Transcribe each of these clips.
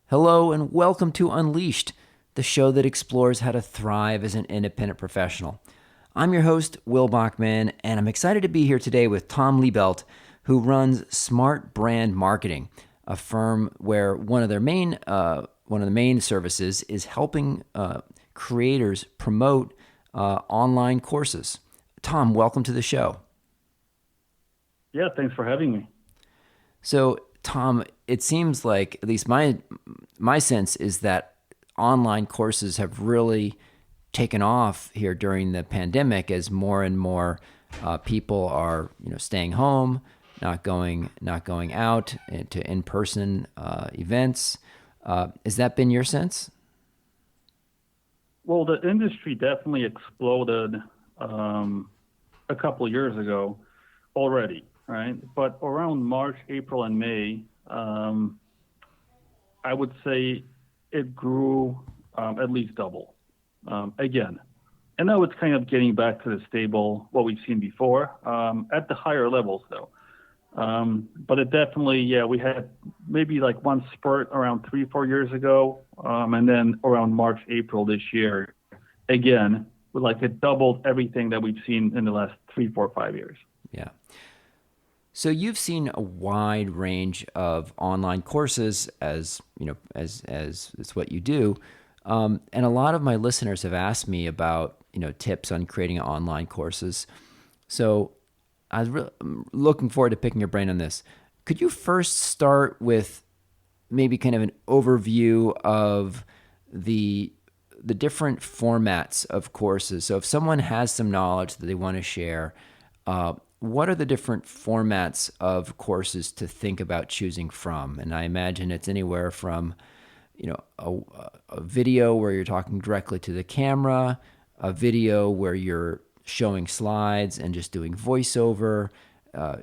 Hello and welcome to Unleashed, the show that explores how to thrive as an independent professional. I'm your host, Will Bachman, and I'm excited to be here today with Tom Libelt, who runs Smart Brand Marketing, a firm where one of the main services is helping creators promote online courses. Tom, welcome to the show. Yeah, thanks for having me. So, Tom, it seems like at least my sense is that online courses have really taken off here during the pandemic as more and more people are staying home, not going out to in person events. Has that been your sense? Well, the industry definitely exploded a couple of years ago already, right? But around March, April, and May, I would say it grew at least double again. And now it's kind of getting back to the stable, what we've seen before, at the higher levels, though. But it definitely, yeah, we had maybe like one spurt around 3, 4 years ago, and then around March, April this year, again, like it doubled everything that we've seen in the last 3, 4, 5 years. Yeah. So you've seen a wide range of online courses as as it's what you do, and a lot of my listeners have asked me about tips on creating online courses. So I'm looking forward to picking your brain on this. Could you first start with maybe kind of an overview of the the different formats of courses? So if someone has some knowledge that they want to share, what are the different formats of courses to think about choosing from? And I imagine it's anywhere from a video where you're talking directly to the camera, a video where you're showing slides and just doing voiceover,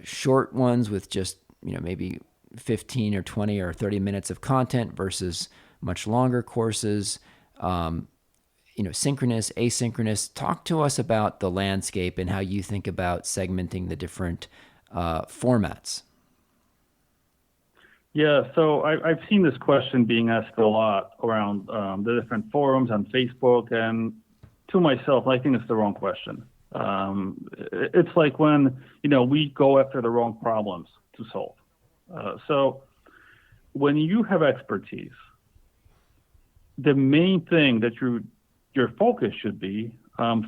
short ones with just maybe 15 or 20 or 30 minutes of content versus much longer courses. Synchronous, asynchronous. Talk to us about the landscape and how you think about segmenting the different formats. Yeah, so I've seen this question being asked a lot around the different forums on Facebook, and to myself, I think it's the wrong question. It's like when we go after the wrong problems to solve. So when you have expertise, the main thing that your focus should be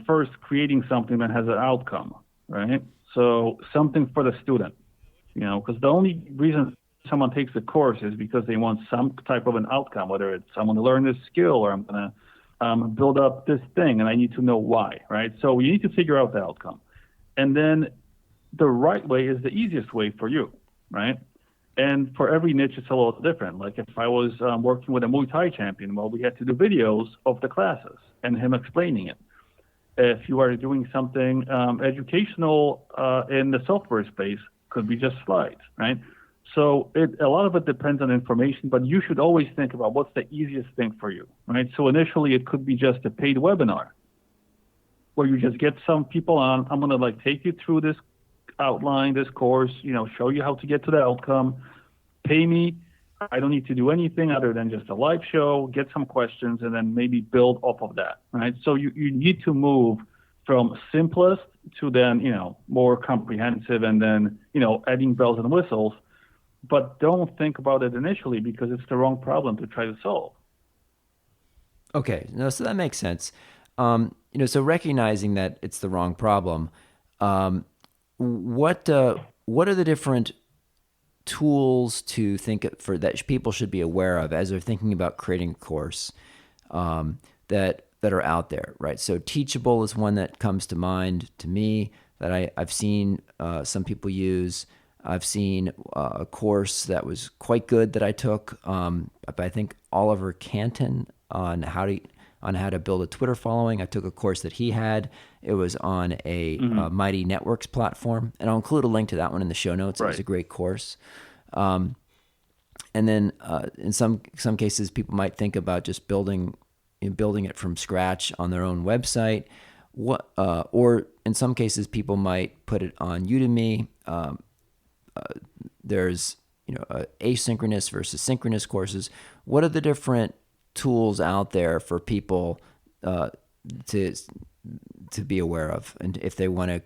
first creating something that has an outcome, right? So something for the student, because the only reason someone takes a course is because they want some type of an outcome, whether it's someone to learn this skill or I'm going to build up this thing and I need to know why, right? So you need to figure out the outcome. And then the right way is the easiest way for you, right? And for every niche, it's a little different. Like if I was working with a Muay Thai champion, well, we had to do videos of the classes and him explaining it. If you are doing something educational in the software space, could be just slides, right? So a lot of it depends on information, but you should always think about what's the easiest thing for you, right? So initially, it could be just a paid webinar where you just get some people on. I'm going to like take you through this outline, this course, show you how to get to the outcome. Pay me. I don't need to do anything other than just a live show, get some questions, and then maybe build off of that, right? So you need to move from simplest to then, more comprehensive and then, adding bells and whistles. But don't think about it initially because it's the wrong problem to try to solve. Okay, no, so that makes sense. So recognizing that it's the wrong problem, um, what are the different tools to think for that people should be aware of as they're thinking about creating a course that are out there, right? So Teachable is one that comes to mind to me that I've seen some people use. I've seen a course that was quite good that I took by I think Oliver Canton on how to build a Twitter following. I took a course that he had. It was on a Hmm. Mighty Networks platform, and I'll include a link to that one in the show notes. It was Right. a great course. Um, and then in some cases, people might think about just building it from scratch on their own website. Or in some cases, people might put it on Udemy. There's asynchronous versus synchronous courses. What are the different tools out there for people to be aware of, and if they want to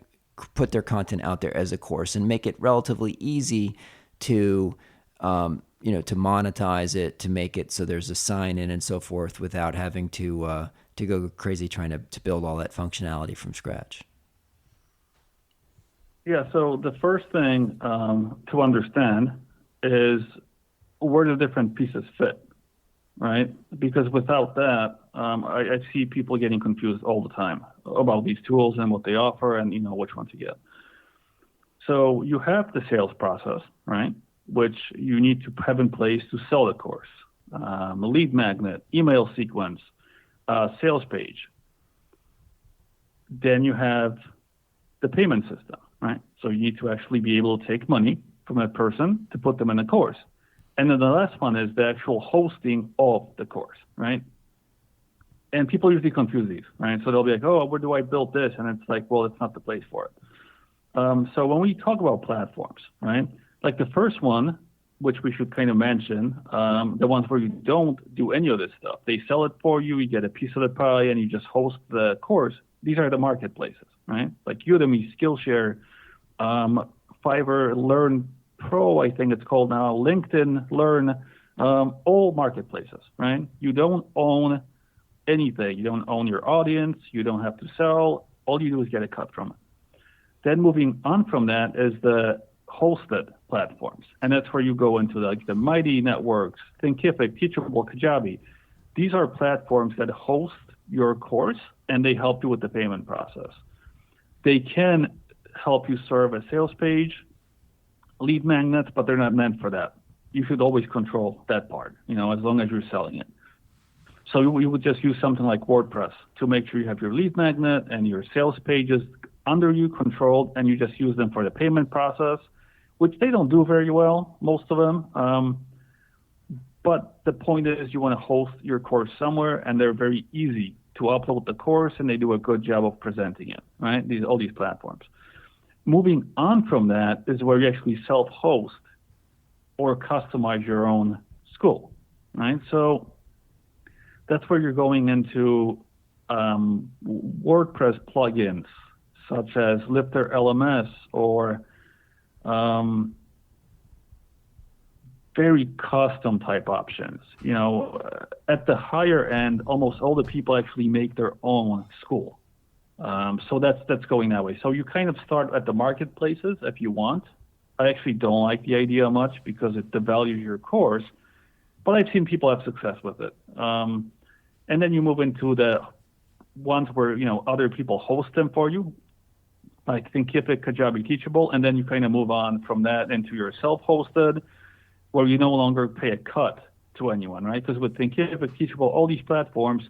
put their content out there as a course and make it relatively easy to to monetize it, to make it so there's a sign in and so forth without having to go crazy trying to build all that functionality from scratch? Yeah, so the first thing to understand is where the different pieces fit, right? Because without that, I see people getting confused all the time about these tools and what they offer and which one to get. So you have the sales process, right? Which you need to have in place to sell the course. A lead magnet, email sequence, sales page. Then you have the payment system, right? So you need to actually be able to take money from a person to put them in a course. And then the last one is the actual hosting of the course, right? And people usually confuse these, right? So they'll be like, oh, where do I build this? And it's like, well, it's not the place for it. So when we talk about platforms, right? Like the first one, which we should kind of mention, the ones where you don't do any of this stuff. They sell it for you, you get a piece of the pie, and you just host the course. These are the marketplaces, right? Like Udemy, Skillshare, Fiverr, Learn Pro, I think it's called now, LinkedIn, Learn, all marketplaces, right? You don't own anything. You don't own your audience. You don't have to sell. All you do is get a cut from it. Then moving on from that is the hosted platforms. And that's where you go into like the Mighty Networks, Thinkific, Teachable, Kajabi. These are platforms that host your course and they help you with the payment process. They can help you serve a sales page, lead magnets, but they're not meant for that. You should always control that part, as long as you're selling it. So you would just use something like WordPress to make sure you have your lead magnet and your sales pages under you controlled, and you just use them for the payment process, which they don't do very well, most of them. But the point is you want to host your course somewhere, and they're very easy to upload the course, and they do a good job of presenting it, right? All these platforms. Moving on from that is where you actually self-host or customize your own school, right? So that's where you're going into WordPress plugins, such as Lifter LMS or very custom type options. At the higher end, almost all the people actually make their own school. So that's going that way. So you kind of start at the marketplaces if you want. I actually don't like the idea much because it devalues your course, but I've seen people have success with it. And then you move into the ones where other people host them for you, like Thinkific, Kajabi, Teachable, and then you kind of move on from that into your self-hosted, where you no longer pay a cut to anyone, right? Because with Thinkific, Teachable, all these platforms,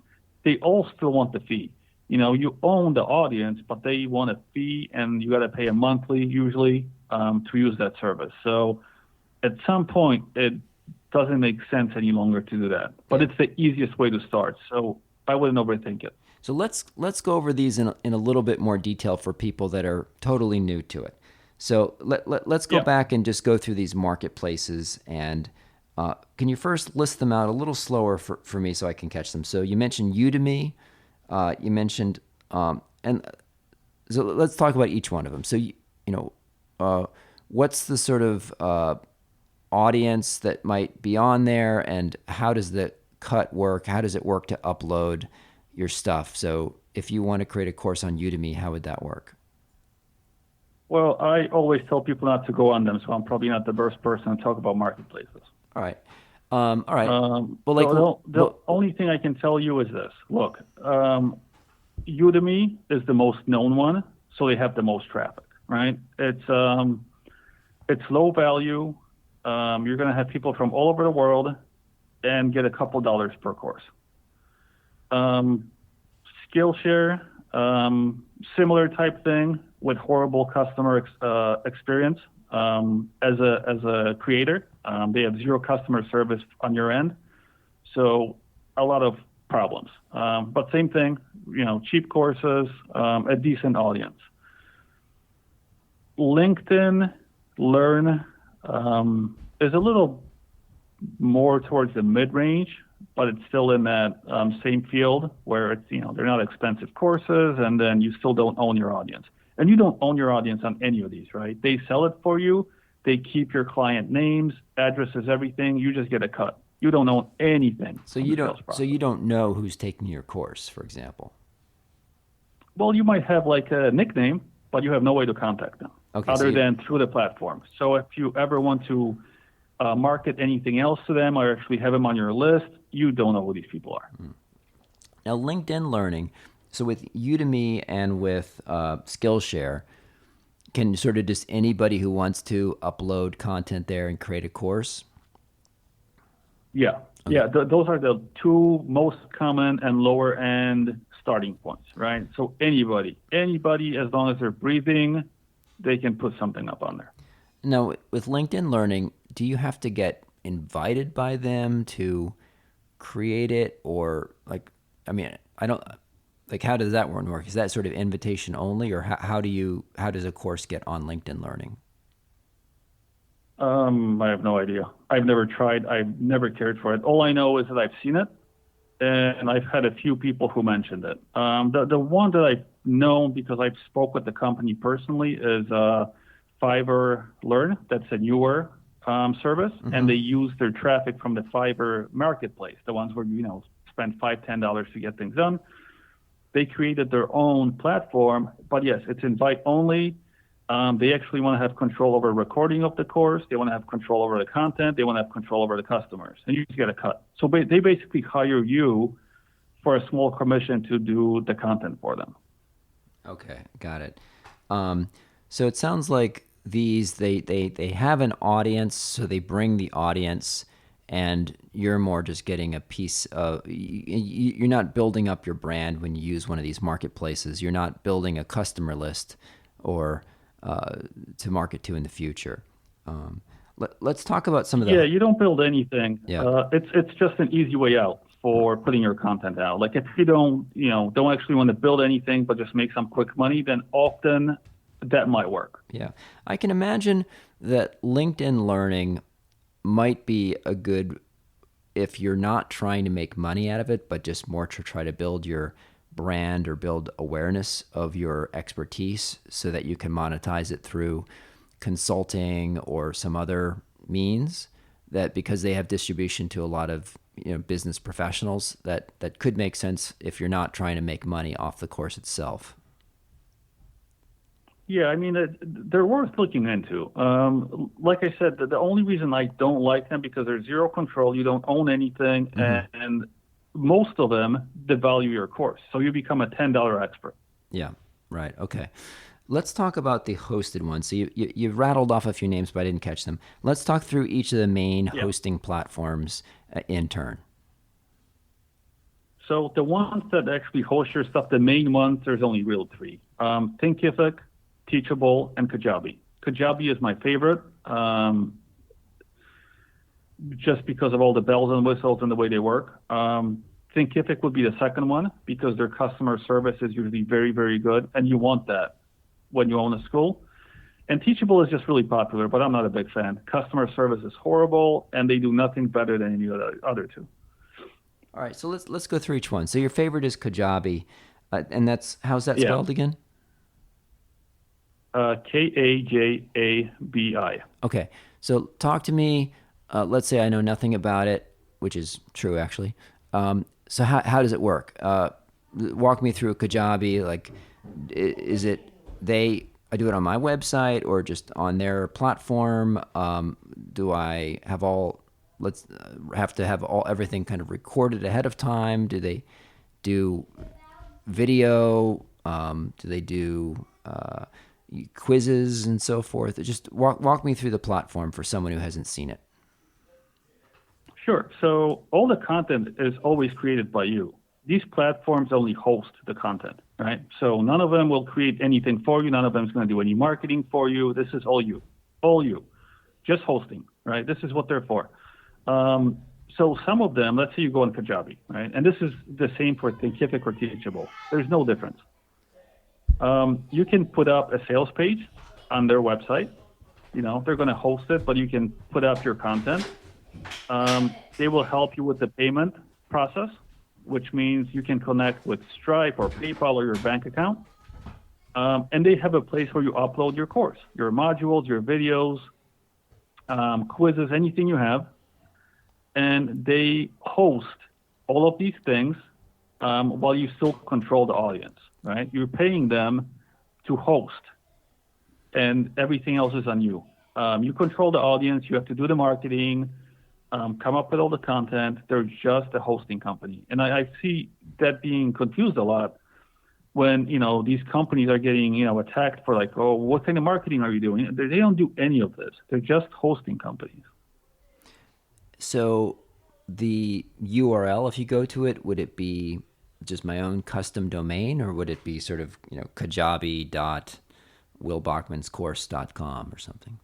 they all still want the fee. You own the audience, but they want a fee, and you got to pay a monthly usually to use that service. So at some point, it doesn't make sense any longer to do that. But it's the easiest way to start. So I wouldn't overthink it. So let's go over these in a little bit more detail for people that are totally new to it. So let's go back and just go through these marketplaces. And can you first list them out a little slower for me so I can catch them? So you mentioned Udemy. You mentioned, and so let's talk about each one of them. So, what's the sort of audience that might be on there, and how does the cut work? How does it work to upload your stuff? So if you want to create a course on Udemy, how would that work? Well, I always tell people not to go on them, so I'm probably not the first person to talk about marketplaces. All right. All right. Well, the only thing I can tell you is this. Look, Udemy is the most known one, so they have the most traffic, right? It's low value. You're going to have people from all over the world and get a couple dollars per course. Skillshare, similar type thing with horrible customer experience. As a creator, they have zero customer service on your end, so a lot of problems. But same thing, cheap courses, a decent audience. LinkedIn, Learn, is a little more towards the mid-range, but it's still in that same field where it's, they're not expensive courses, and then you still don't own your audience. And you don't own your audience on any of these, right? They sell it for you. They keep your client names, addresses, everything. You just get a cut. You don't own anything. So you don't know who's taking your course, for example. Well, you might have like a nickname, but you have no way to contact them Okay, other than through the platform. So if you ever want to market anything else to them or actually have them on your list, you don't know who these people are. Now, LinkedIn Learning, so with Udemy and with Skillshare, can sort of just anybody who wants to upload content there and create a course? Yeah. Okay. Yeah. Those are the two most common and lower end starting points, right? So anybody, as long as they're breathing, they can put something up on there. Now, with LinkedIn Learning, do you have to get invited by them to create it, or I don't like, how does that one work? Is that sort of invitation only, or how does a course get on LinkedIn Learning? I have no idea. I've never tried. I've never cared for it. All I know is that I've seen it, and I've had a few people who mentioned it. The one that I've known because I've spoke with the company personally is Fiverr Learn. That's a newer service, and they use their traffic from the Fiverr marketplace, the ones where you spend $5-10 to get things done. They created their own platform, but yes, it's invite only. They actually want to have control over recording of the course. They want to have control over the content. They want to have control over the customers, and you just get a cut. So they basically hire you for a small commission to do the content for them. Okay, got it. So it sounds like they have an audience, so they bring the audience, and you're more just getting a piece of. You're not building up your brand when you use one of these marketplaces. You're not building a customer list or to market to in the future. Let's talk about some of the. Yeah, you don't build anything. Yeah. It's just an easy way out for putting your content out. Like if you don't actually want to build anything but just make some quick money, then often that might work. Yeah, I can imagine that LinkedIn Learning might be a good, if you're not trying to make money out of it, but just more to try to build your brand or build awareness of your expertise so that you can monetize it through consulting or some other means, that because they have distribution to a lot of business professionals, that could make sense if you're not trying to make money off the course itself. Yeah, I mean, they're worth looking into. Like I said, the only reason I don't like them because there's zero control. You don't own anything, and most of them devalue your course. So you become a $10 expert. Yeah, right. Okay. Let's talk about the hosted ones. So you rattled off a few names, but I didn't catch them. Let's talk through each of the main hosting platforms in turn. So the ones that actually host your stuff, the main ones, there's only real three. Thinkific, Teachable, and Kajabi. Kajabi is my favorite, just because of all the bells and whistles and the way they work. Thinkific would be the second one because their customer service is usually very, very good, and you want that when you own a school. And Teachable is just really popular, but I'm not a big fan. Customer service is horrible, and they do nothing better than any other two. All right, so let's go through each one. So your favorite is Kajabi, and how's that spelled again? Kajabi. Okay, so talk to me. Let's say I know nothing about it, which is true actually. So how does it work? Walk me through Kajabi. Like, is it I do it on my website or just on their platform? Do I have everything kind of recorded ahead of time? Do they do video? Do they do quizzes and so forth? Just walk me through the platform for someone who hasn't seen it. Sure. So all the content is always created by you. These platforms only host the content, right? So none of them will create anything for you. None of them is going to do any marketing for you. This is all you, just hosting, right? This is what they're for. So some of them, let's say you go on Kajabi, right? And this is the same for Thinkific or Teachable. There's no difference. You can put up a sales page on their website. they're going to host it, but you can put up your content. They will help you with the payment process, which means you can connect with Stripe or PayPal or your bank account. And they have a place where you upload your course, your modules, your videos, quizzes, anything you have. And they host all of these things while you still control the audience, right? You're paying them to host, and everything else is on you. You control the audience. You have to do the marketing, come up with all the content. They're just a hosting company. And I see that being confused a lot when, these companies are getting, attacked for like, oh, what kind of marketing are you doing? They don't do any of this. They're just hosting companies. So the URL, if you go to it, would it be just my own custom domain, or would it be sort of, kajabi.willbachmanscourse.com or something?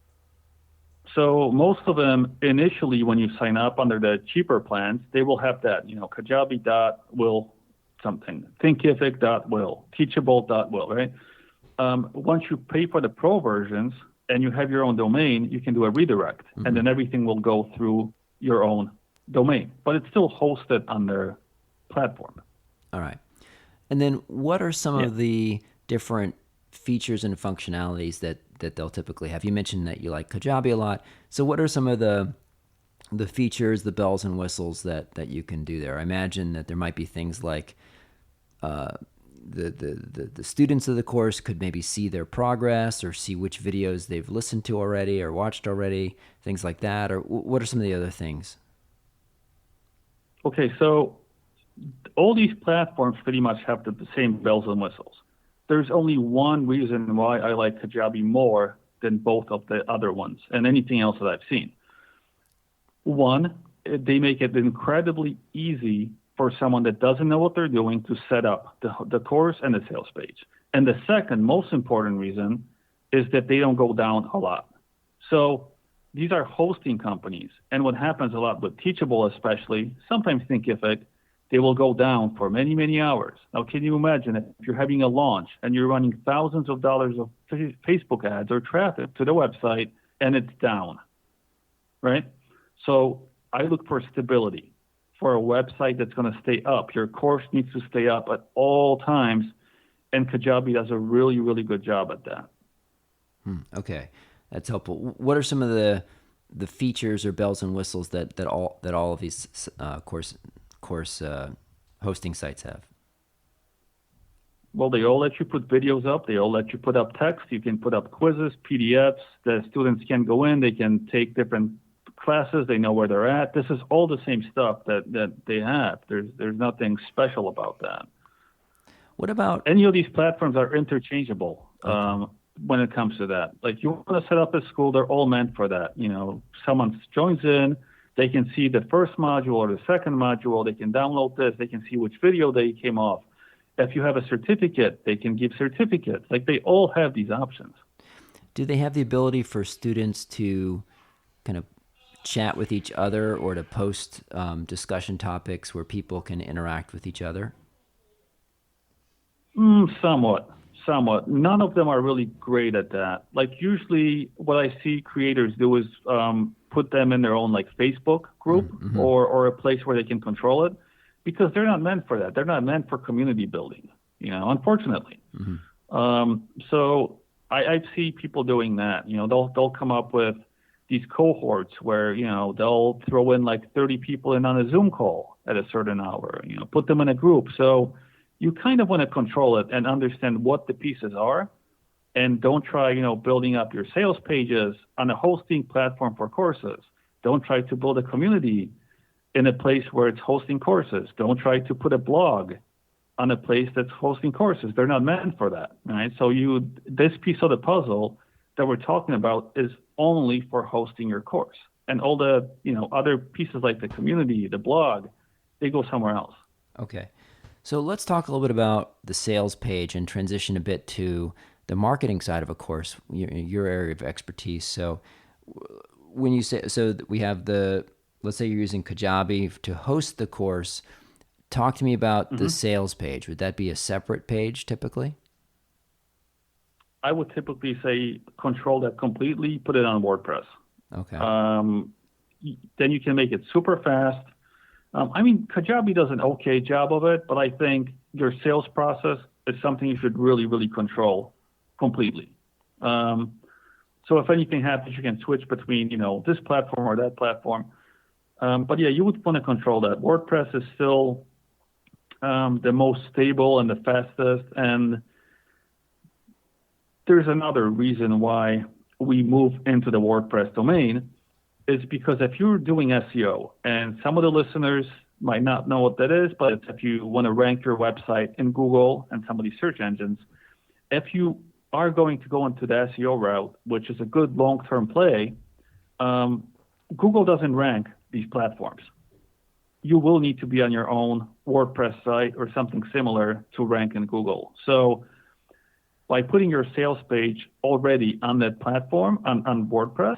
So most of them initially, when you sign up under the cheaper plans, they will have that, kajabi.will something, thinkific.will, teachable.will, right? Once you pay for the pro versions and you have your own domain, you can do a redirect, and then everything will go through your own domain, but it's still hosted on their platform. All right. And then what are some of the different features and functionalities that they'll typically have? You mentioned that you like Kajabi a lot. So what are some of the features, the bells and whistles that you can do there? I imagine that there might be things like the students of the course could maybe see their progress or see which videos they've listened to already or watched already, things like that. Or what are some of the other things? Okay, so all these platforms pretty much have the same bells and whistles. There's only one reason why I like Kajabi more than both of the other ones and anything else that I've seen. One, they make it incredibly easy for someone that doesn't know what they're doing to set up the course and the sales page. And the second most important reason is that they don't go down a lot. So these are hosting companies. And what happens a lot with Teachable especially, sometimes Thinkific, they will go down for many, many hours. Now, can you imagine if you're having a launch and you're running thousands of dollars of Facebook ads or traffic to the website and it's down, right? So I look for stability for a website that's going to stay up. Your course needs to stay up at all times, and Kajabi does a really, really good job at that. Okay, that's helpful. What are some of the features or bells and whistles that all of these course hosting sites have? Well, they all let you put videos up. They all let you put up text. You can put up quizzes, PDFs. The students can go in. They can take different classes. They know where they're at. This is all the same stuff that they have. There's nothing special about that. What about any of these platforms are interchangeable when it comes to that. Like you want to set up a school, they're all meant for that. Someone joins in, they can see the first module or the second module. They can download this. They can see which video they came off. If you have a certificate, they can give certificates. Like they all have these options. Do they have the ability for students to kind of chat with each other or to post discussion topics where people can interact with each other? Somewhat. None of them are really great at that. Like usually what I see creators do is put them in their own like Facebook group or a place where they can control it, because they're not meant for that. They're not meant for community building, unfortunately. So I see people doing that. They'll come up with these cohorts where, they'll throw in like 30 people in on a Zoom call at a certain hour, put them in a group. So you kind of want to control it and understand what the pieces are, and don't try, building up your sales pages on a hosting platform for courses. Don't try to build a community in a place where it's hosting courses. Don't try to put a blog on a place that's hosting courses. They're not meant for that, right? So this piece of the puzzle that we're talking about is only for hosting your course. And all the, other pieces like the community, the blog, they go somewhere else. Okay. So let's talk a little bit about the sales page and transition a bit to the marketing side of a course, your area of expertise. So when you say, so we have let's say you're using Kajabi to host the course. Talk to me about the sales page. Would that be a separate page typically? I would typically say control that completely, put it on WordPress. Okay. Then you can make it super fast. I mean, Kajabi does an okay job of it, but I think your sales process is something you should really, really control completely. So if anything happens, you can switch between, this platform or that platform. But yeah, you would want to control that. WordPress is still the most stable and the fastest. And there's another reason why we move into the WordPress domain is because if you're doing SEO, and some of the listeners might not know what that is, but if you want to rank your website in Google and some of these search engines, if you are going to go into the SEO route, which is a good long-term play, Google doesn't rank these platforms. You will need to be on your own WordPress site or something similar to rank in Google. So by putting your sales page already on that platform, on WordPress,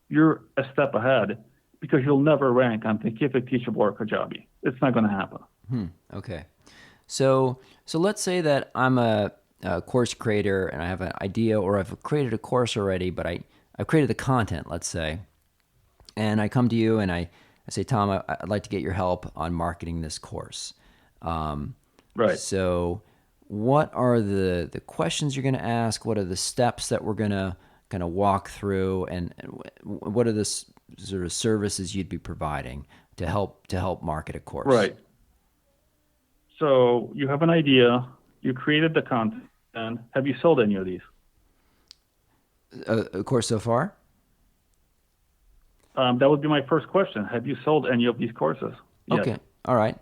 you're a step ahead because you'll never rank on Thinkific, Teachable, or Kajabi. It's not going to happen. Okay. So let's say that I'm a course creator and I have an idea, or I've created a course already, but I've created the content, let's say, and I come to you and I say, Tom, I'd like to get your help on marketing this course. Right. So what are the questions you're going to ask? What are the steps that we're going to kind of walk through, and what are the sort of services you'd be providing to help market a course? Right. So you have an idea, you created the content. Have you sold any of these? A course so far? That would be my first question. Have you sold any of these courses? Yes. Okay. All right.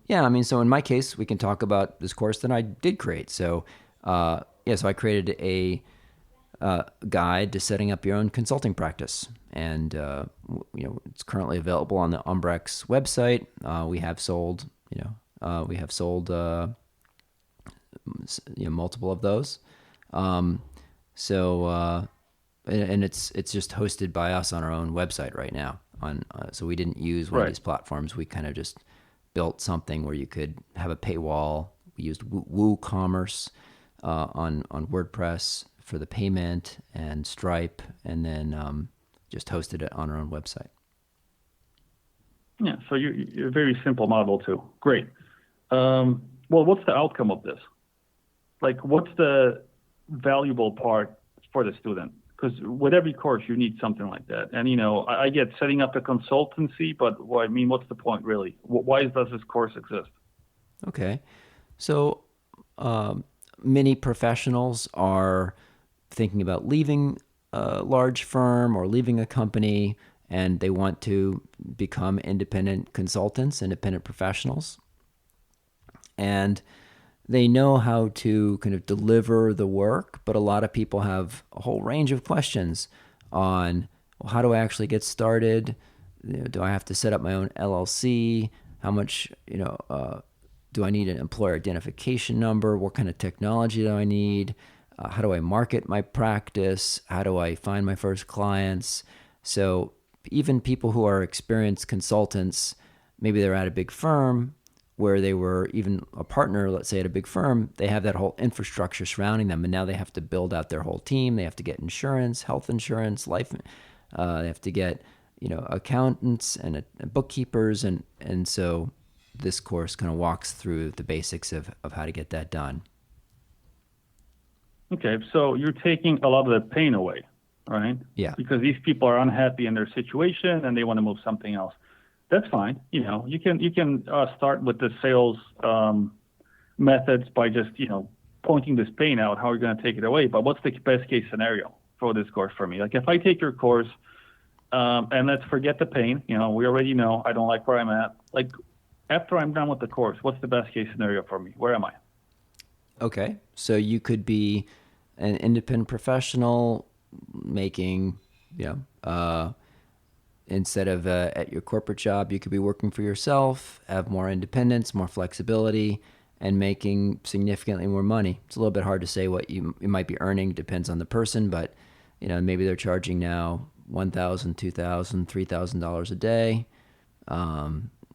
Yeah, I mean, so in my case, we can talk about this course that I did create. So, so I created a guide to setting up your own consulting practice, and it's currently available on the Umbrex website. We have sold, multiple of those. And it's just hosted by us on our own website right now. So we didn't use one of these platforms. We kind of just built something where you could have a paywall. We used WooCommerce on WordPress for the payment, and Stripe, and then just hosted it on our own website. Yeah, so you're a very simple model too. Great. Well, what's the outcome of this? Like, what's the valuable part for the student? Because with every course, you need something like that. And, I get setting up a consultancy, but what's the point really? Why does this course exist? Okay. So many professionals are thinking about leaving a large firm or leaving a company, and they want to become independent consultants, independent professionals. And they know how to kind of deliver the work, but a lot of people have a whole range of questions on, well, how do I actually get started? Do I have to set up my own LLC? How much, do I need an employer identification number? What kind of technology do I need? How do I market my practice? How do I find my first clients? So even people who are experienced consultants, maybe they're at a big firm where they were even a partner, let's say at a big firm, they have that whole infrastructure surrounding them, and now they have to build out their whole team. They have to get insurance, health insurance, life. They have to get accountants and bookkeepers, and so this course kind of walks through the basics of how to get that done. Okay, so you're taking a lot of the pain away, right? Yeah. Because these people are unhappy in their situation and they want to move something else. That's fine. You can start with the sales methods by just pointing this pain out, how you're going to take it away. But what's the best case scenario for this course for me? Like, if I take your course and let's forget the pain, we already know I don't like where I'm at. Like, after I'm done with the course, what's the best case scenario for me? Where am I? Okay, so you could be an independent professional making, instead of at your corporate job, you could be working for yourself, have more independence, more flexibility, and making significantly more money. It's a little bit hard to say what you might be earning, depends on the person, but maybe they're charging now $1,000, $2,000, $3,000 a day,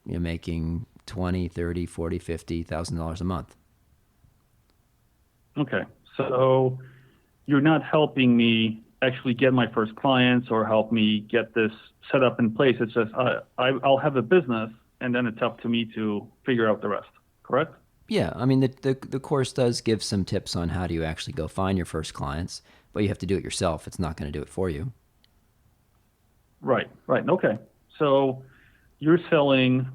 making $20,000, $30,000, $40,000, $50,000 a month. Okay. So you're not helping me actually get my first clients or help me get this set up in place. It's just I'll have a business and then it's up to me to figure out the rest. Correct? Yeah, I mean the course does give some tips on how do you actually go find your first clients, but you have to do it yourself. It's not going to do it for you. Right. Right. Okay. So you're selling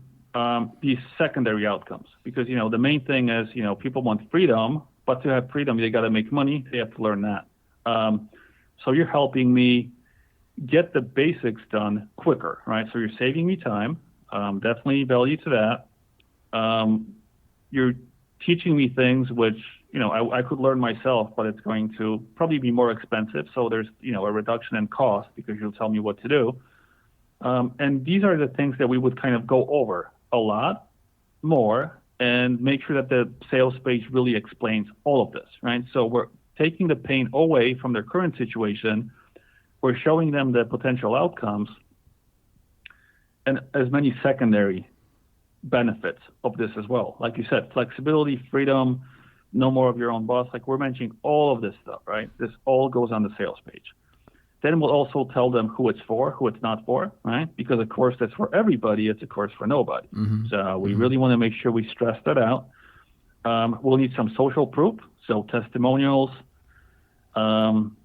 these secondary outcomes because the main thing is people want freedom, but to have freedom they got to make money. They have to learn that. So you're helping me get the basics done quicker, right? So you're saving me time. Definitely value to that. You're teaching me things which I could learn myself, but it's going to probably be more expensive. So there's a reduction in cost because you'll tell me what to do. And these are the things that we would kind of go over a lot more and make sure that the sales page really explains all of this, right? So we're taking the pain away from their current situation. We're showing them the potential outcomes and as many secondary benefits of this as well. Like you said, flexibility, freedom, no more of your own boss. Like we're mentioning all of this stuff, right? This all goes on the sales page. Then we'll also tell them who it's for, who it's not for, right? Because a course that's for everybody, it's a course for nobody. Mm-hmm. So we Mm-hmm. really want to make sure we stress that out. We'll need some social proof, so testimonials, um,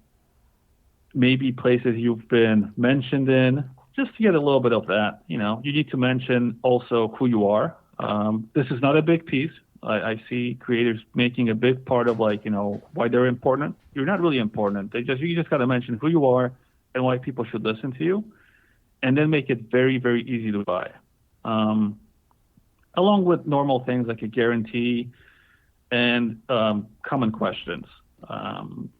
maybe places you've been mentioned in, just to get a little bit of that. You need to mention also who you are. This is not a big piece. I see creators making a big part of why they're important. You're not really important. You just got to mention who you are and why people should listen to you, and then make it very very easy to buy. Um, Along with normal things like a guarantee and common questions,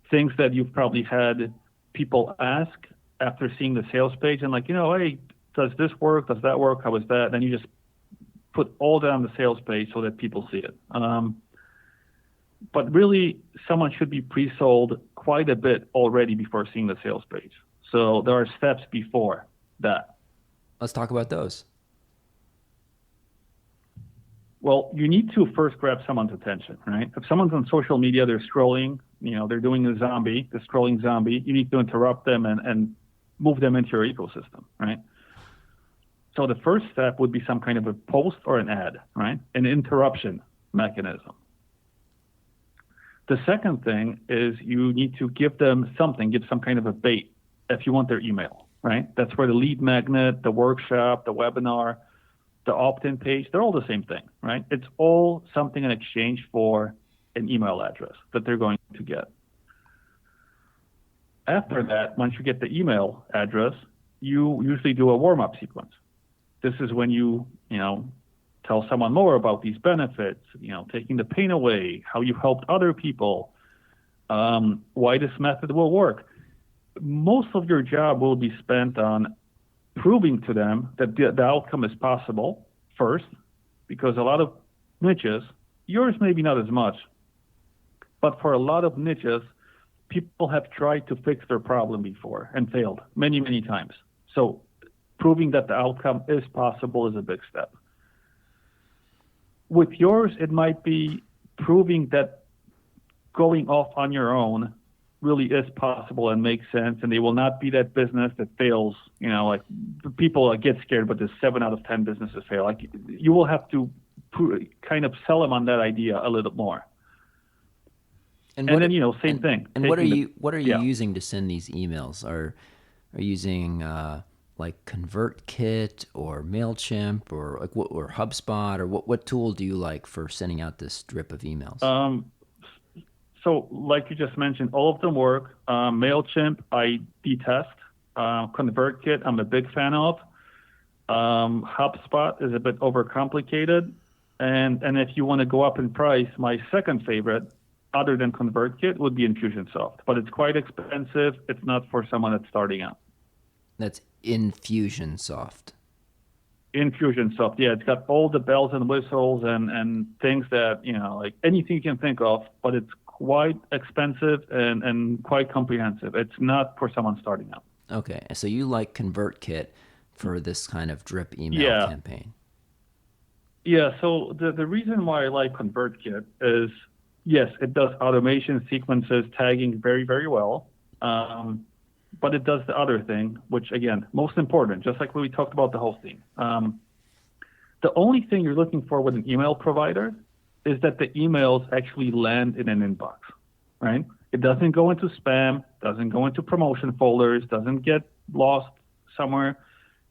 things that you've probably had people ask after seeing the sales page and hey, does this work? Does that work? How is that? Then you just put all that on the sales page so that people see it. But really, someone should be pre-sold quite a bit already before seeing the sales page. So there are steps before that. Let's talk about those. Well, you need to first grab someone's attention, right? If someone's on social media, they're scrolling, they're doing the scrolling zombie, you need to interrupt them and move them into your ecosystem, right? So the first step would be some kind of a post or an ad, right? An interruption mechanism. The second thing is you need to give them something, give some kind of a bait if you want their email, right? That's where the lead magnet, the workshop, the webinar, the opt-in page, they're all the same thing, right? It's all something in exchange for an email address that they're going to get. After that, once you get the email address, you usually do a warm-up sequence. This is when you tell someone more about these benefits, taking the pain away, how you helped other people, why this method will work. Most of your job will be spent on proving to them that the outcome is possible first, because a lot of niches, yours maybe not as much, but for a lot of niches, people have tried to fix their problem before and failed many, many times. So proving that the outcome is possible is a big step. With yours, it might be proving that going off on your own really is possible and makes sense, and they will not be that business that fails. Like people get scared, but there's 7 out of 10 businesses fail. Like you will have to kind of sell them on that idea a little more. And what then same thing. and what are Taking you yeah. using to send these emails? Are you using like ConvertKit or Mailchimp or or HubSpot, or what tool do you like for sending out this drip of emails? Um, so like you just mentioned, all of them work. Mailchimp, I detest. ConvertKit, I'm a big fan of. HubSpot is a bit overcomplicated. And if you want to go up in price, my second favorite, other than ConvertKit, would be Infusionsoft. But it's quite expensive. It's not for someone that's starting out. That's Infusionsoft. Infusionsoft, yeah, it's got all the bells and whistles and things that, like anything you can think of, but it's quite expensive and quite comprehensive. It's not for someone starting out. Okay, so you like ConvertKit for this kind of drip email Yeah. campaign. Yeah, so the reason why I like ConvertKit is Yes, it does automation, sequences, tagging very, very well. Um, but it does the other thing, which again, most important, just like when we talked about the hosting. The only thing you're looking for with an email provider is that the emails actually land in an inbox, right? It doesn't go into spam, doesn't go into promotion folders, doesn't get lost somewhere.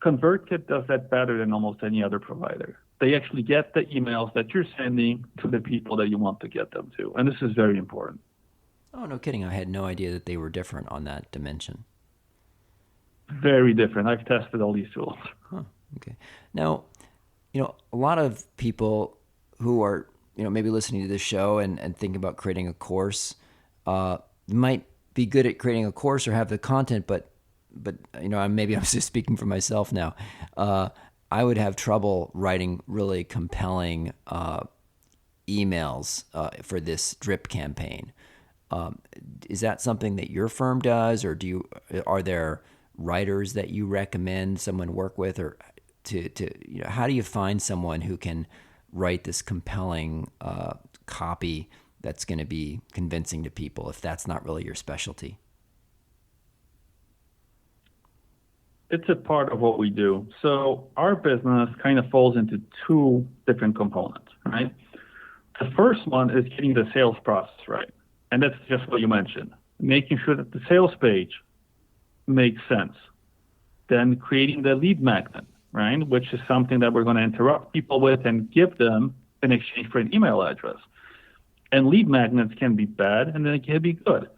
ConvertKit does that better than almost any other provider. They actually get the emails that you're sending to the people that you want to get them to. And this is very important. Oh, no kidding. I had no idea that they were different on that dimension. Very different. I've tested all these tools. Huh. Okay. Now, a lot of people who are, maybe listening to this show and thinking about creating a course, might be good at creating a course or have the content, but maybe I'm just speaking for myself now. I would have trouble writing really compelling emails for this drip campaign. Is that something that your firm does, or are there writers that you recommend someone work with, or how do you find someone who can write this compelling copy that's going to be convincing to people if that's not really your specialty? It's a part of what we do. So our business kind of falls into two different components, right? The first one is getting the sales process right. And that's just what you mentioned, making sure that the sales page makes sense. Then creating the lead magnet, right? Which is something that we're going to interrupt people with and give them in exchange for an email address. And lead magnets can be bad and then it can be good.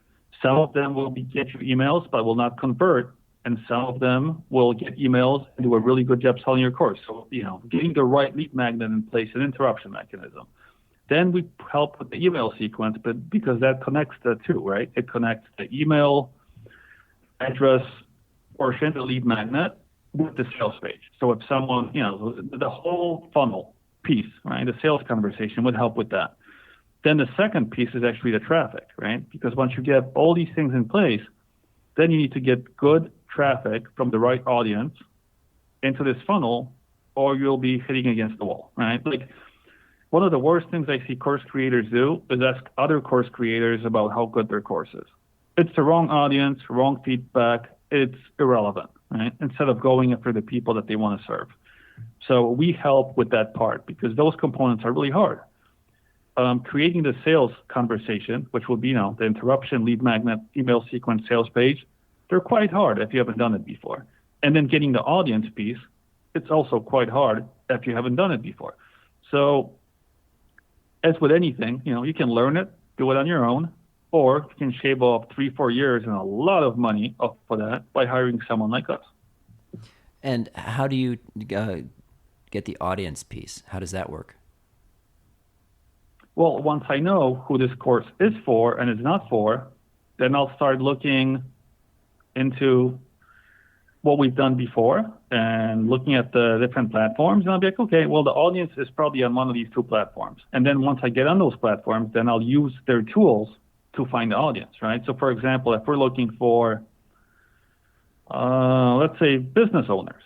Some of them will get you emails but will not convert, and some of them will get emails and do a really good job selling your course. So, getting the right lead magnet in place, an interruption mechanism. Then we help with the email sequence, but because that connects the two, right? It connects the email address portion, the lead magnet, with the sales page. So if someone, the whole funnel piece, right? The sales conversation would help with that. Then the second piece is actually the traffic, right? Because once you get all these things in place, then you need to get good traffic from the right audience into this funnel, or you'll be hitting against the wall, right? Like, one of the worst things I see course creators do is ask other course creators about how good their course is. It's the wrong audience, wrong feedback. It's irrelevant, right? Instead of going after the people that they want to serve. So we help with that part because those components are really hard. Creating the sales conversation, which will be the interruption, lead magnet, email sequence, sales page, they're quite hard if you haven't done it before. And then getting the audience piece, it's also quite hard if you haven't done it before. So as with anything, you can learn it, do it on your own, or you can shave off 3-4 years and a lot of money off for that by hiring someone like us. And how do you get the audience piece? How does that work? Well, once I know who this course is for and is not for, then I'll start looking into what we've done before and looking at the different platforms. And I'll be like, okay, well, the audience is probably on one of these two platforms. And then once I get on those platforms, then I'll use their tools to find the audience, right? So for example, if we're looking for, let's say, business owners,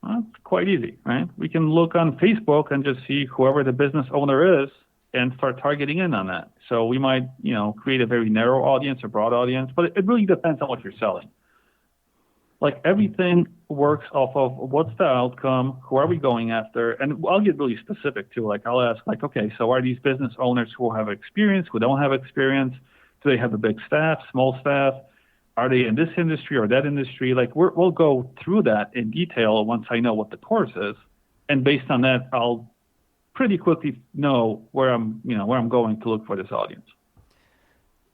well, it's quite easy, right? We can look on Facebook and just see whoever the business owner is and start targeting in on that. So we might, create a very narrow audience, a broad audience, but it really depends on what you're selling. Like everything works off of what's the outcome, who are we going after, and I'll get really specific too. Like I'll ask, like, okay, so are these business owners who have experience, who don't have experience? Do they have a big staff, small staff? Are they in this industry or that industry? Like we'll go through that in detail once I know what the course is, and based on that, I'll pretty quickly know where I'm going to look for this audience.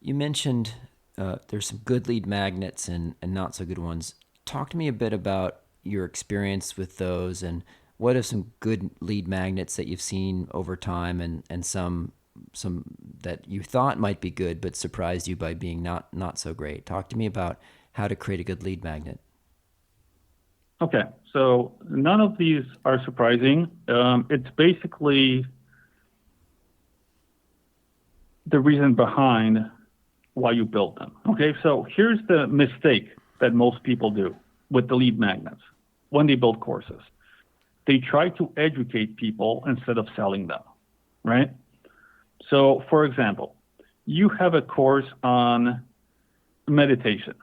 You mentioned there's some good lead magnets and not so good ones. Talk to me a bit about your experience with those, and what are some good lead magnets that you've seen over time, and some that you thought might be good but surprised you by being not so great. Talk to me about how to create a good lead magnet. Okay, so none of these are surprising. It's basically the reason behind why you built them. Okay, so here's the mistake that most people do with the lead magnets when they build courses. They try to educate people instead of selling them, right? So, for example, you have a course on meditation,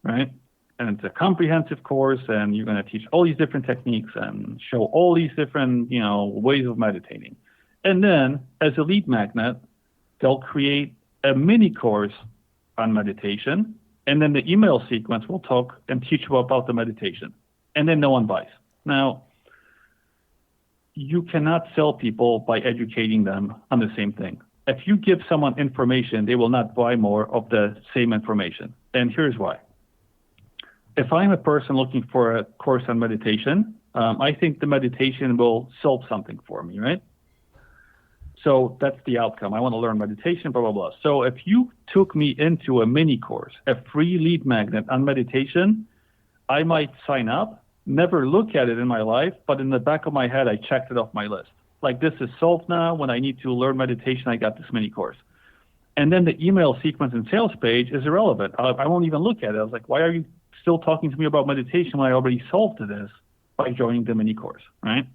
right? And it's a comprehensive course, and you're going to teach all these different techniques and show all these different, ways of meditating. And then, as a lead magnet, they'll create a mini course on meditation, and then the email sequence will talk and teach you about the meditation, and then no one buys. Now, you cannot sell people by educating them on the same thing. If you give someone information, they will not buy more of the same information. And here's why. If I'm a person looking for a course on meditation, I think the meditation will solve something for me, right? So that's the outcome. I want to learn meditation, blah, blah, blah. So if you took me into a mini course, a free lead magnet on meditation, I might sign up, never look at it in my life, but in the back of my head, I checked it off my list. Like, this is solved now. When I need to learn meditation, I got this mini course. And then the email sequence and sales page is irrelevant. I won't even look at it. I was like, why are you still talking to me about meditation when I already solved this by joining the mini course, right?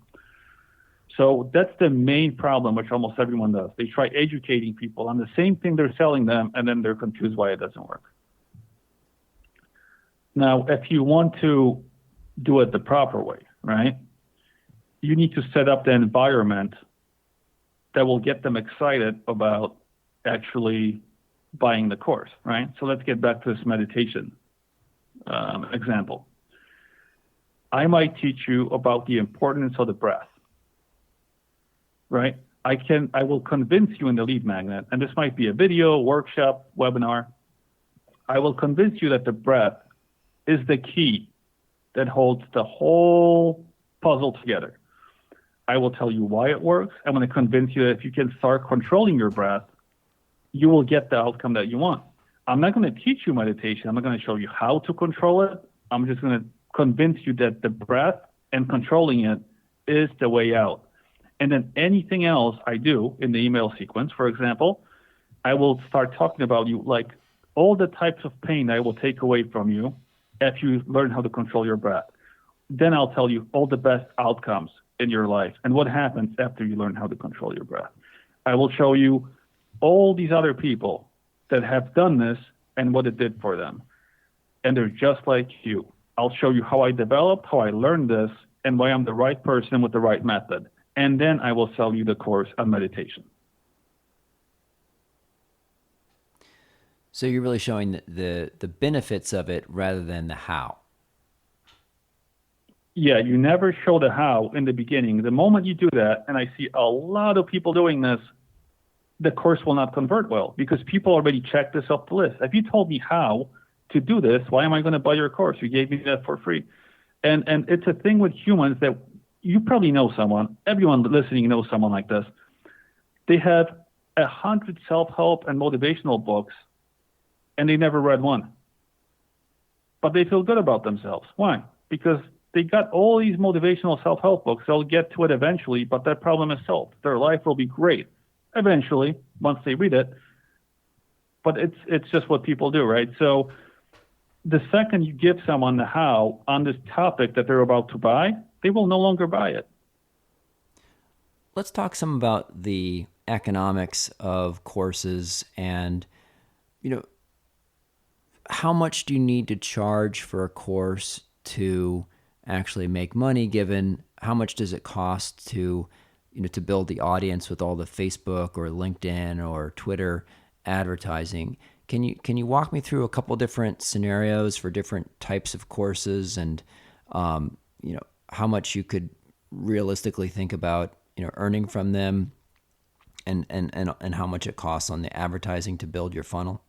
So that's the main problem, which almost everyone does. They try educating people on the same thing they're selling them, and then they're confused why it doesn't work. Now, if you want to do it the proper way, right, you need to set up the environment that will get them excited about actually buying the course, right? So let's get back to this meditation example. I might teach you about the importance of the breath, right? I will convince you in the lead magnet, and this might be a video, workshop, webinar. I will convince you that the breath is the key that holds the whole puzzle together. I will tell you why it works. I'm going to convince you that if you can start controlling your breath, you will get the outcome that you want. I'm not going to teach you meditation. I'm not going to show you how to control it. I'm just going to convince you that the breath and controlling it is the way out. And then anything else I do in the email sequence, for example, I will start talking about you, like all the types of pain I will take away from you if you learn how to control your breath. Then I'll tell you all the best outcomes in your life and what happens after you learn how to control your breath. I will show you all these other people that have done this and what it did for them. And they're just like you. I'll show you how I developed, how I learned this, and why I'm the right person with the right method. And then I will sell you the course on meditation. So you're really showing the benefits of it rather than the how. Yeah, you never show the how in the beginning. The moment you do that, and I see a lot of people doing this, the course will not convert well because people already checked this off the list. If you told me how to do this, why am I going to buy your course? You gave me that for free. And it's a thing with humans that you probably know someone, everyone listening knows someone like this. They have 100 self-help and motivational books, and they never read one. But they feel good about themselves. Why? Because they got all these motivational self-help books. They'll get to it eventually, but that problem is solved. Their life will be great eventually once they read it. But it's just what people do, right? So the second you give someone the how on this topic that they're about to buy, they will no longer buy it. Let's talk some about the economics of courses and, how much do you need to charge for a course to actually make money, given how much does it cost to, to build the audience with all the Facebook or LinkedIn or Twitter advertising? Can you walk me through a couple different scenarios for different types of courses and, how much you could realistically think about, earning from them and how much it costs on the advertising to build your funnel?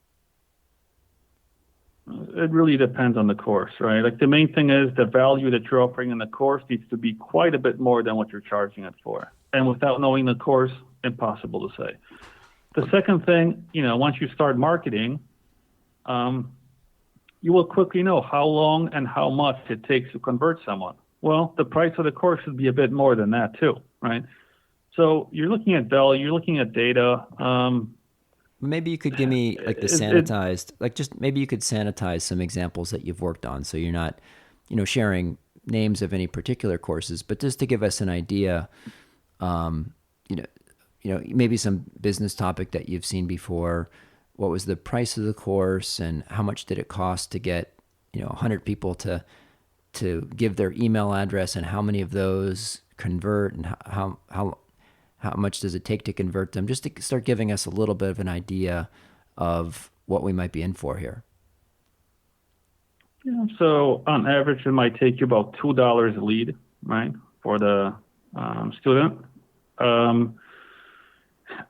It really depends on the course, right? Like the main thing is the value that you're offering in the course needs to be quite a bit more than what you're charging it for. And without knowing the course, impossible to say. The second thing, once you start marketing, you will quickly know how long and how much it takes to convert someone. Well, the price of the course should be a bit more than that too, right? So you're looking at value, you're looking at data. Maybe you could give me like the sanitized, maybe you could sanitize some examples that you've worked on. So you're not, sharing names of any particular courses, but just to give us an idea, maybe some business topic that you've seen before. What was the price of the course, and how much did it cost to get 100 people to give their email address, and how many of those convert, and how much does it take to convert them? Just to start giving us a little bit of an idea of what we might be in for here. Yeah, so on average, it might take you about $2 a lead, right, for the student. Out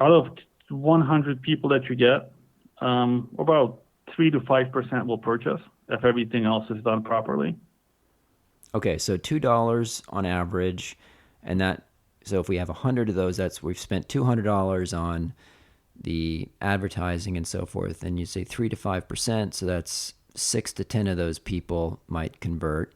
of 100 people that you get, about 3 to 5% will purchase if everything else is done properly. Okay, so $2 on average, and so if we have 100 of those, we've spent $200 on the advertising and so forth, and you say 3 to 5%, so that's 6 to 10 of those people might convert.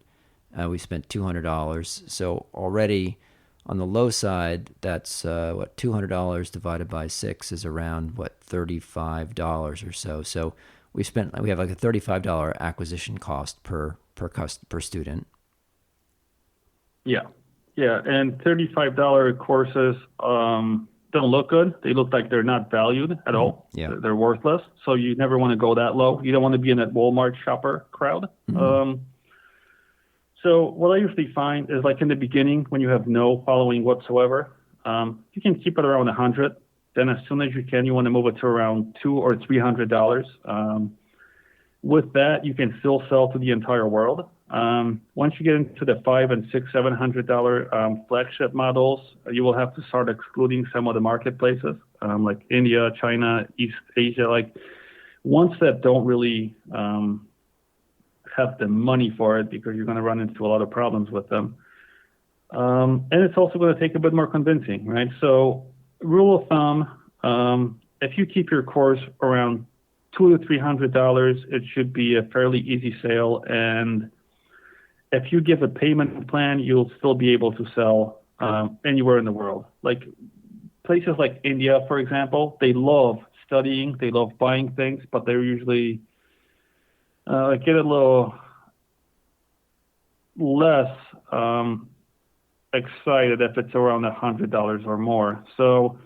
We spent $200, so already on the low side, that's $200 divided by 6 is around $35 or so. So we have like a $35 acquisition cost per student. Yeah, yeah, and $35 courses don't look good. They look like they're not valued at all. Yeah. They're worthless. So you never want to go that low. You don't want to be in that Walmart shopper crowd. So what I usually find is, like, in the beginning, when you have no following whatsoever, you can keep it around 100. Then as soon as you can, you want to move it to around $200 or $300. With that, you can still sell to the entire world. Once you get into the $500 and $600, $700 flagship models, you will have to start excluding some of the marketplaces, like India, China, East Asia. Like, ones that don't really have the money for it, because you're going to run into a lot of problems with them. And it's also going to take a bit more convincing, right? So, rule of thumb, if you keep your course around $200 to $300, it should be a fairly easy sale. And if you give a payment plan, you'll still be able to sell anywhere in the world. Like places like India, for example, they love studying, they love buying things, but they're usually get a little less excited if it's around $100 or more. So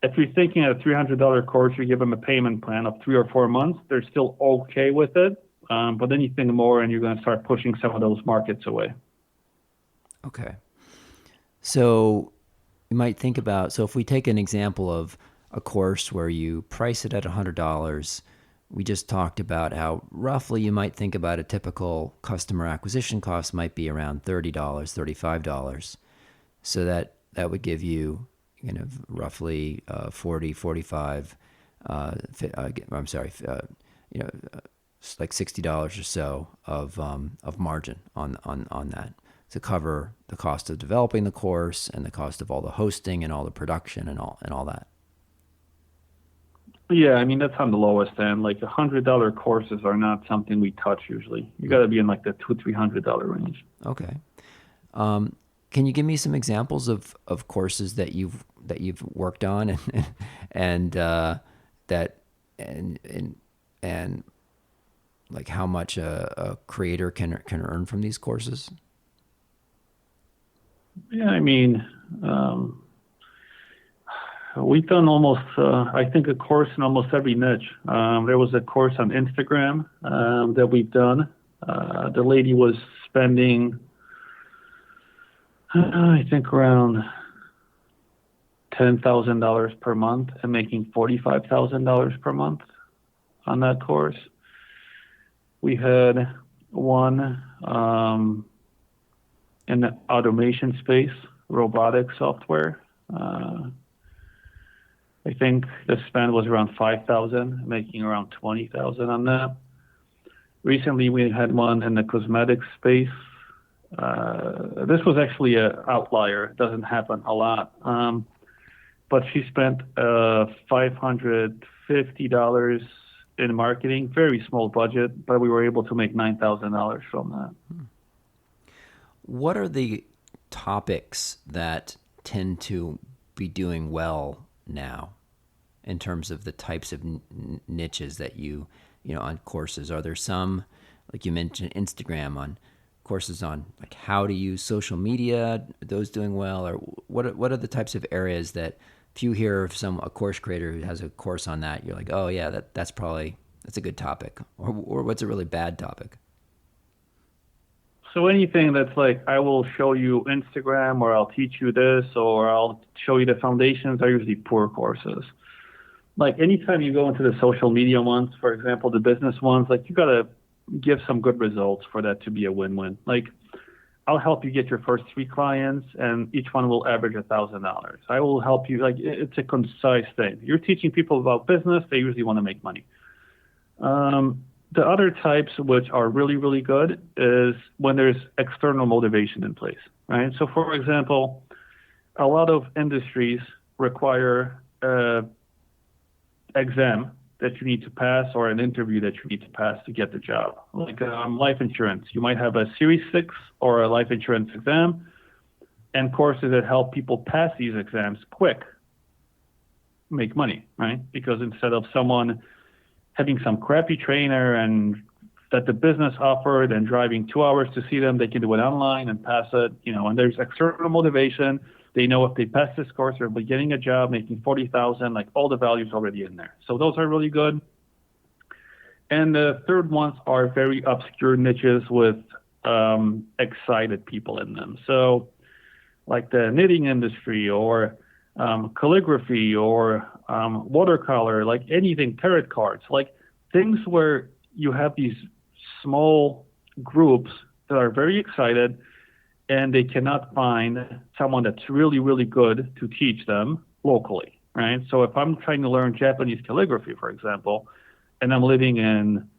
if you're thinking of a $300 course, you give them a payment plan of 3 or 4 months, they're still okay with it. But then you think more, and you're going to start pushing some of those markets away. Okay. So you might think about, so if we take an example of a course where you price it at $100, we just talked about how roughly you might think about a typical customer acquisition cost might be around $30, $35. So that would give you roughly 40, 45, I'm sorry, like $60 or so of margin on that to cover the cost of developing the course and the cost of all the hosting and all the production and all that. Yeah, I mean, that's on the lowest end. Like $100 courses are not something we touch usually. You got to be in like the $200-300 range. Okay. Can you give me some examples of courses that you've worked on and like how much a creator can earn from these courses? Yeah, I mean, we've done almost, I think, a course in almost every niche. There was a course on Instagram that we've done. The lady was spending, I think, around $10,000 per month and making $45,000 per month on that course. We had one in the automation space, robotic software. I think the spend was around $5,000, making around $20,000 on that. Recently, we had one in the cosmetics space. This was actually an outlier. It doesn't happen a lot. But she spent $550 in marketing, very small budget, but we were able to make $9,000 from that. What are the topics that tend to be doing well now in terms of the types of niches that you on courses? Are there some, like you mentioned, Instagram, on courses on like how to use social media, are those doing well? Or what are the types of areas that if you hear of a course creator who has a course on that, you're like, oh yeah, that's a good topic, or what's a really bad topic? So anything that's like, I will show you Instagram, or I'll teach you this, or I'll show you the foundations, are usually poor courses. Like anytime you go into the social media ones, for example, the business ones, like you gotta give some good results for that to be a win-win. Like I'll help you get your first 3 clients, and each one will average $1,000. I will help you. Like it's a concise thing. You're teaching people about business; they usually want to make money. The other types, which are really, really good, is when there's external motivation in place, right? So, for example, a lot of industries require exam that you need to pass, or an interview that you need to pass to get the job. Like life insurance, you might have a Series 6 or a life insurance exam, and courses that help people pass these exams quick make money, right? Because instead of someone having some crappy trainer and that the business offered and driving 2 hours to see them, they can do it online and pass it, and there's external motivation. They know if they pass this course, they'll be getting a job, making 40,000, like all the values already in there. So those are really good. And the third ones are very obscure niches with excited people in them. So like the knitting industry, or calligraphy, or watercolor, like anything, tarot cards, like things where you have these small groups that are very excited, and they cannot find someone that's really, really good to teach them locally, right? So if I'm trying to learn Japanese calligraphy, for example, and I'm living in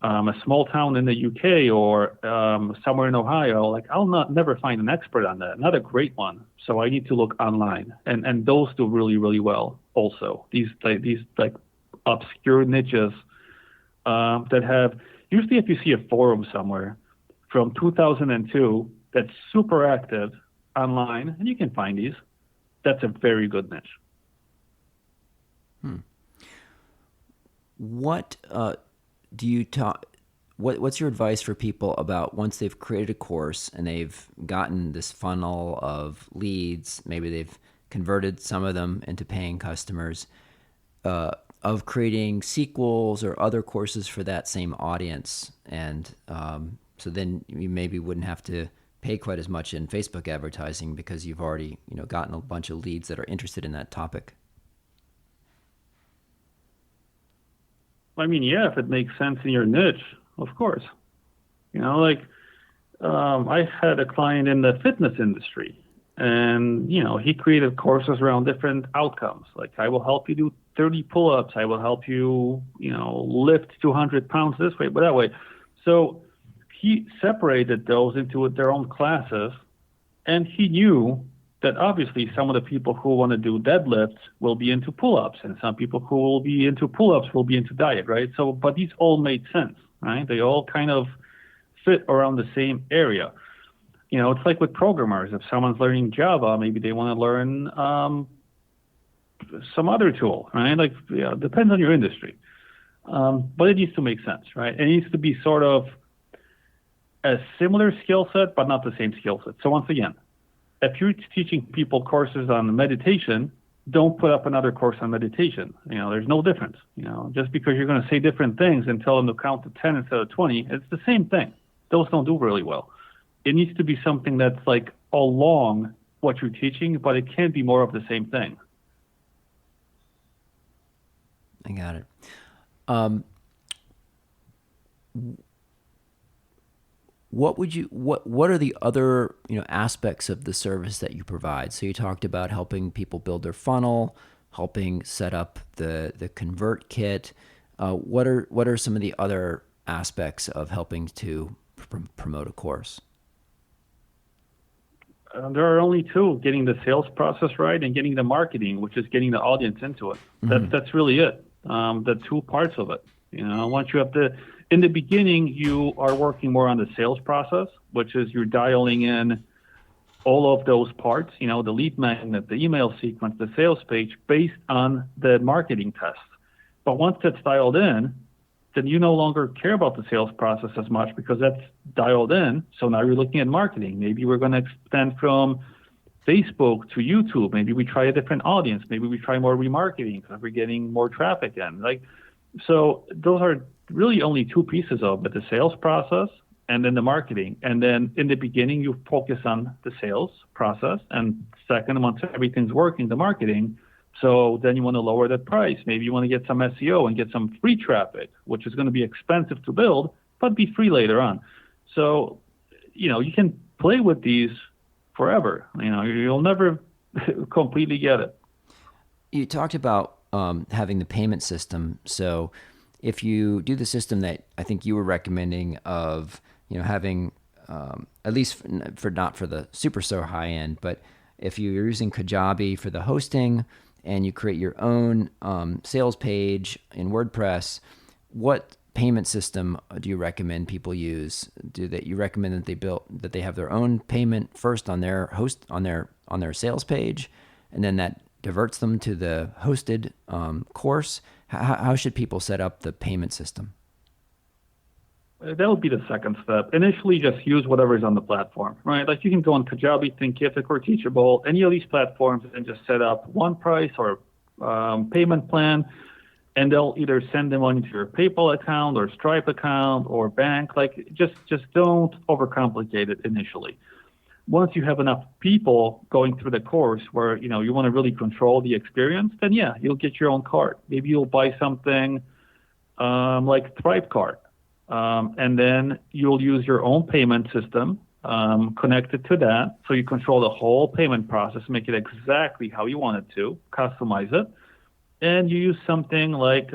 a small town in the UK, or somewhere in Ohio, like I'll never find an expert on that, not a great one. So I need to look online, and those do really, really well. Also, these obscure niches that have, usually if you see a forum somewhere from 2002 that's super active online, and you can find these, that's a very good niche. What do you talk? What's your advice for people about once they've created a course and they've gotten this funnel of leads, maybe they've converted some of them into paying customers, of creating sequels or other courses for that same audience, and so then you maybe wouldn't have to pay quite as much in Facebook advertising because you've already gotten a bunch of leads that are interested in that topic. I mean, yeah, if it makes sense in your niche, of course. I had a client in the fitness industry, and he created courses around different outcomes. Like, I will help you do 30 pull-ups. I will help you, lift 200 pounds this way, but that way. So he separated those into their own classes, and he knew that obviously some of the people who want to do deadlifts will be into pull-ups, and some people who will be into pull-ups will be into diet, right? So, but these all made sense, right? They all kind of fit around the same area. It's like with programmers. If someone's learning Java, maybe they want to learn some other tool, right? Like, depends on your industry. But it needs to make sense, right? It needs to be sort of a similar skill set, but not the same skill set. So once again, if you're teaching people courses on meditation, don't put up another course on meditation. There's no difference. Just because you're going to say different things and tell them to count to 10 instead of 20, it's the same thing. Those don't do really well. It needs to be something that's like along what you're teaching, but it can't be more of the same thing. I got it. What are the other aspects of the service that you provide? So you talked about helping people build their funnel, helping set up the convert kit. What are some of the other aspects of helping to promote a course? There are only two: getting the sales process right and getting the marketing, which is getting the audience into it. That's really it. The two parts of it. Once you have in the beginning, you are working more on the sales process, which is you're dialing in all of those parts, the lead magnet, the email sequence, the sales page, based on the marketing test. But once that's dialed in, then you no longer care about the sales process as much because that's dialed in. So now you're looking at marketing. Maybe we're going to expand from Facebook to YouTube. Maybe we try a different audience. Maybe we try more remarketing because we're getting more traffic in. Like, so those are really only two pieces of it: the sales process and then the marketing. And then in the beginning, you focus on the sales process, and second, once everything's working, the marketing. So then you want to lower that price. Maybe you want to get some SEO and get some free traffic, which is going to be expensive to build, but be free later on. So, you can play with these forever. You'll never completely get it. You talked about having the payment system. So if you do the system that I think you were recommending of, having at least for not for the so high end, but if you're using Kajabi for the hosting and you create your own sales page in WordPress, what payment system do you recommend people use? You recommend that they have their own payment first on their on their sales page, and then that diverts them to the hosted course? How should people set up the payment system? That would be the second step. Initially, just use whatever is on the platform, right? Like you can go on Kajabi, Thinkific, or Teachable, any of these platforms, and just set up one price or payment plan, and they'll either send them on to your PayPal account or Stripe account or bank. Like just don't overcomplicate it initially. Once you have enough people going through the course where you want to really control the experience, then yeah, you'll get your own card. Maybe you'll buy something like Stripe card. And then you'll use your own payment system connected to that. So you control the whole payment process, make it exactly how you want it to, customize it. And you use something like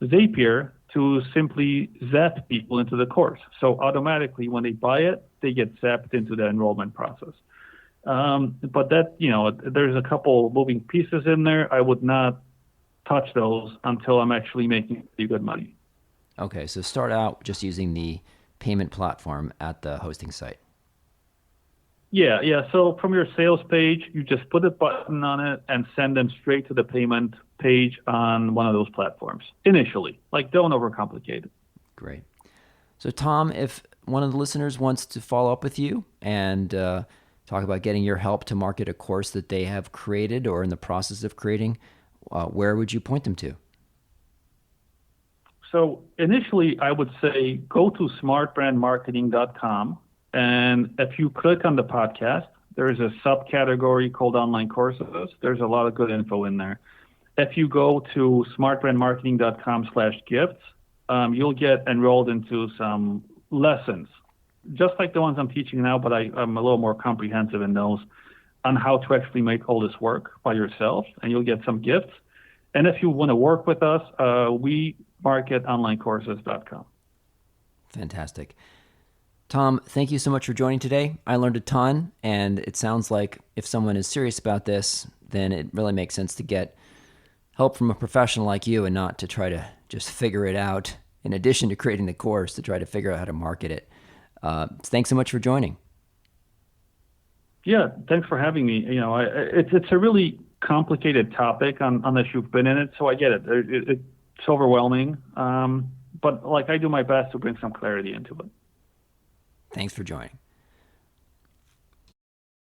Zapier to simply zap people into the course. So automatically when they buy it, they get zapped into the enrollment process. But that, there's a couple moving pieces in there. I would not touch those until I'm actually making pretty good money. Okay, so start out just using the payment platform at the hosting site. Yeah. So from your sales page, you just put a button on it and send them straight to the payment page on one of those platforms initially. Like, don't overcomplicate it. Great. So Tom, if one of the listeners wants to follow up with you and talk about getting your help to market a course that they have created or in the process of creating, where would you point them to? So initially, I would say go to smartbrandmarketing.com. And if you click on the podcast, there is a subcategory called online courses. There's a lot of good info in there. If you go to smartbrandmarketing.com/gifts, you'll get enrolled into some lessons, just like the ones I'm teaching now, but I'm a little more comprehensive in those on how to actually make all this work by yourself, and you'll get some gifts. And if you want to work with us, we market onlinecourses.com. Fantastic. Tom, thank you so much for joining today. I learned a ton, and it sounds like if someone is serious about this, then it really makes sense to get help from a professional like you and not to try to just figure it out in addition to creating the course, to try to figure out how to market it. Thanks so much for joining. Yeah, thanks for having me. It's a really complicated topic unless you've been in it, so I get it. It's overwhelming, but I do my best to bring some clarity into it. Thanks for joining.